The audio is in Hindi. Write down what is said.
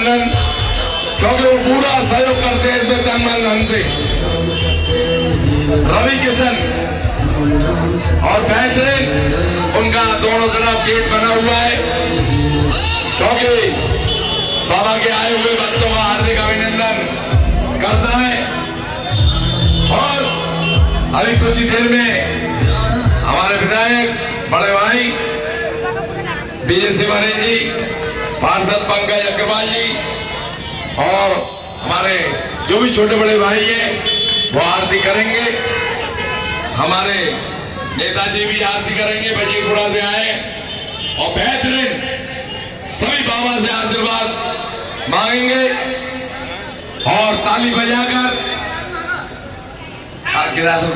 अभिनंदन, क्योंकि वो पूरा सहयोग करते हैं इसमें तन मन धन से। रवि किशन और बेहतरीन उनका दोनों तरफ गेट बना हुआ है, क्योंकि बाबा के आए हुए भक्तों का हार्दिक अभिनंदन करता है। और अभी कुछ ही देर में हमारे विधायक बड़े भाई विजय सिवानी जी, पार्षद पंकज अग्रवाल जी और हमारे जो भी छोटे बड़े भाई हैं वो आरती करेंगे। हमारे नेताजी भी आरती करेंगे, बजीरपुरा से आए और बेहतरीन सभी बाबा से आशीर्वाद मांगेंगे और ताली बजाकर गिरा दो।